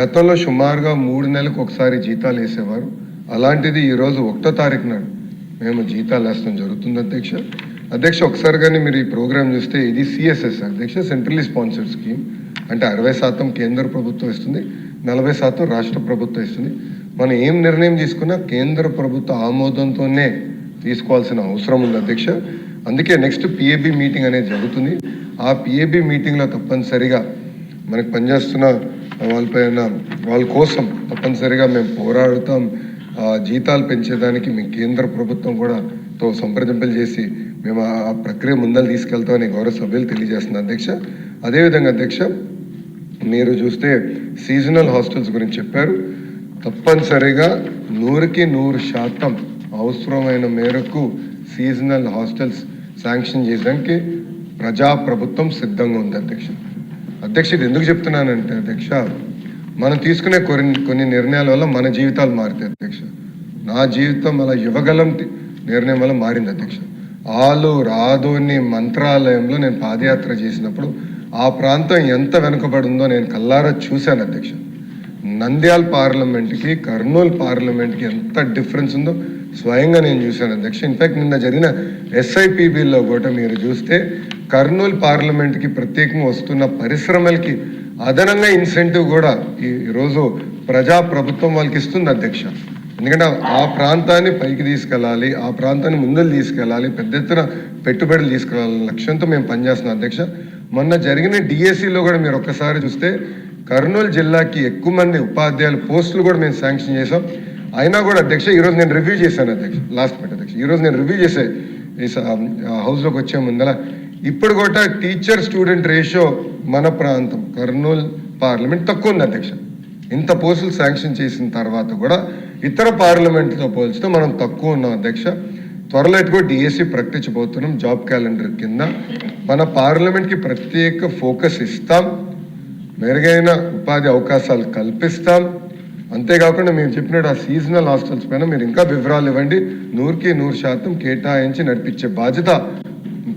గతంలో సుమారుగా 3 నెలలకు ఒకసారి జీతాలు వేసేవారు. అలాంటిది ఈరోజు 1వ తారీఖు నాడు మేము జీతాలు వేస్తాం జరుగుతుంది అధ్యక్ష. అధ్యక్ష ఒకసారి కానీ మీరు ఈ ప్రోగ్రామ్ చూస్తే ఇది సిఎస్ఎస్ అధ్యక్ష, సెంట్రల్లీ స్పాన్సర్డ్ స్కీమ్. అంటే 60% కేంద్ర ప్రభుత్వం ఇస్తుంది, 40% రాష్ట్ర ప్రభుత్వం ఇస్తుంది. మనం ఏం నిర్ణయం తీసుకున్నా కేంద్ర ప్రభుత్వ ఆమోదంతోనే తీసుకోవాల్సిన అవసరం ఉంది అధ్యక్ష. అందుకే నెక్స్ట్ పిఏబి మీటింగ్ అనేది జరుగుతుంది. ఆ పిఏబి మీటింగ్లో తప్పనిసరిగా మనకు పనిచేస్తున్న వాళ్ళ కోసం తప్పనిసరిగా మేము పోరాడుతాం. జీతాలు పెంచేదానికి మీ కేంద్ర ప్రభుత్వం కూడా సంప్రదింపులు చేసి మేము ఆ ప్రక్రియ ముందలు తీసుకెళ్తామని గౌరవ సభ్యులు తెలియజేస్తున్నారు అధ్యక్ష. అదేవిధంగా అధ్యక్ష మీరు చూస్తే సీజనల్ హాస్టల్స్ గురించి చెప్పారు. తప్పనిసరిగా 100కి 100% అవసరమైన మేరకు సీజనల్ హాస్టల్స్ శాంక్షన్ చేయడానికి ప్రజాప్రభుత్వం సిద్ధంగా ఉంది అధ్యక్ష. అధ్యక్ష ఇది ఎందుకు చెప్తున్నానంటే అధ్యక్ష, మనం తీసుకునే కొన్ని నిర్ణయాల వల్ల మన జీవితాలు మారుతాయి అధ్యక్ష. నా జీవితం అలా యువగలం నిర్ణయం వల్ల మారింది అధ్యక్ష. ఆలు రాధోని మంత్రాలయంలో నేను పాదయాత్ర చేసినప్పుడు ఆ ప్రాంతం ఎంత వెనుకబడి ఉందో నేను కల్లారా చూశాను అధ్యక్ష. నంద్యాల పార్లమెంట్కి కర్నూలు పార్లమెంట్కి ఎంత డిఫరెన్స్ ఉందో స్వయంగా నేను చూశాను అధ్యక్ష. ఇన్ఫాక్ట్ నిన్న జరిగిన ఎస్ఐపిబిలో కూడా మీరు చూస్తే కర్నూలు పార్లమెంట్కి ప్రత్యేకంగా వస్తున్న పరిశ్రమలకి అదనంగా ఇన్సెంటివ్ కూడా ఈరోజు ప్రజాప్రభుత్వం వాళ్ళకి ఇస్తుంది అధ్యక్ష. ఎందుకంటే ఆ ప్రాంతాన్ని పైకి తీసుకెళ్ళాలి, ఆ ప్రాంతాన్ని ముందుకు తీసుకెళ్ళాలి, పెద్ద ఎత్తున పెట్టుబడులు తీసుకెళ్ళాలనే లక్ష్యంతో మేము పనిచేస్తున్నాం అధ్యక్ష. మొన్న జరిగిన డిఎస్సిలో కూడా మీరు ఒక్కసారి చూస్తే కర్నూలు జిల్లాకి ఎక్కువ మంది ఉపాధ్యాయుల పోస్టులు కూడా మేము శాంక్షన్ చేసాం. అయినా కూడా అధ్యక్ష ఈరోజు నేను రివ్యూ చేశాను అధ్యక్ష, లాస్ట్ మినిట్ అధ్యక్ష. ఈరోజు నేను రివ్యూ చేసే ఈ హౌస్లోకి వచ్చే ముందర ఇప్పుడు కూడా టీచర్ స్టూడెంట్ రేషియో మన ప్రాంతం కర్నూలు పార్లమెంట్ తక్కువ ఉంది అధ్యక్ష. ఇంత పోస్టులు శాంక్షన్ చేసిన తర్వాత కూడా ఇతర పార్లమెంట్తో పోల్చితే మనం తక్కువ ఉన్నాం అధ్యక్ష. త్వరలో కూడా డిఎస్సి ప్రకటించబోతున్నాం. జాబ్ క్యాలెండర్ కింద మన పార్లమెంట్కి ప్రత్యేక ఫోకస్ ఇస్తాం, మెరుగైన ఉపాధి అవకాశాలు కల్పిస్తాం. అంతేకాకుండా మేము చెప్పినట్టు ఆ సీజనల్ హాస్టల్స్ పైన మీరు ఇంకా వివరాలు ఇవ్వండి. 100కి 100% కేటాయించి నడిపించే బాధ్యత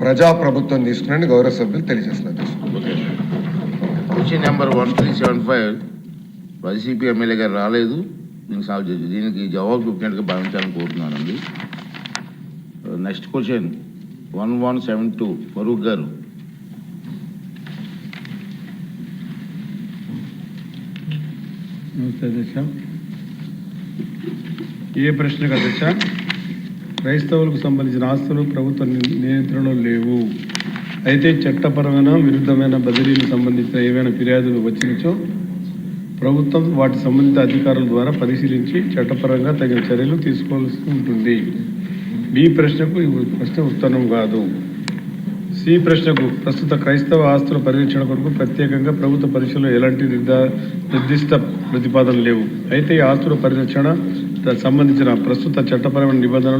ప్రజాప్రభుత్వం తీసుకుని గౌరవ సభ్యులు తెలియజేస్తున్నారు. క్వశ్చన్ నెంబర్ 1375 వైసీపీ ఎమ్మెల్యే గారు రాలేదు, దీనికి జవాబు చెప్పినట్టుగా భావించాలని కోరుతున్నానండి. నెక్స్ట్ క్వశ్చన్ 1172 ఫరూక్ గారు. నమస్తే అధ్యక్ష. ఏ ప్రశ్నకు అధ్యక్ష? క్రైస్తవులకు సంబంధించిన ఆస్తులు ప్రభుత్వ నియంత్రణలో లేవు. అయితే చట్టపరమైన విరుద్ధమైన బదిలీలకు సంబంధించిన ఏవైనా ఫిర్యాదులు వచ్చినచో ప్రభుత్వం వాటి సంబంధిత అధికారుల ద్వారా పరిశీలించి చట్టపరంగా తగిన చర్యలు తీసుకోవాల్సి ఉంటుంది. బి ప్రశ్నకు ఈ ప్రశ్న ఉత్తరం కాదు. సి ప్రశ్నకు ప్రస్తుత క్రైస్తవ ఆస్తుల పరిరక్షణ కొరకు ప్రత్యేకంగా ప్రభుత్వ పరిశీలనలో ఎలాంటి నిర్దిష్ట ప్రతిపాదనలు లేవు. అయితే ఈ ఆస్తుల పరిరక్షణ సంబంధించిన ప్రస్తుత చట్టపరమైన నిబంధనలు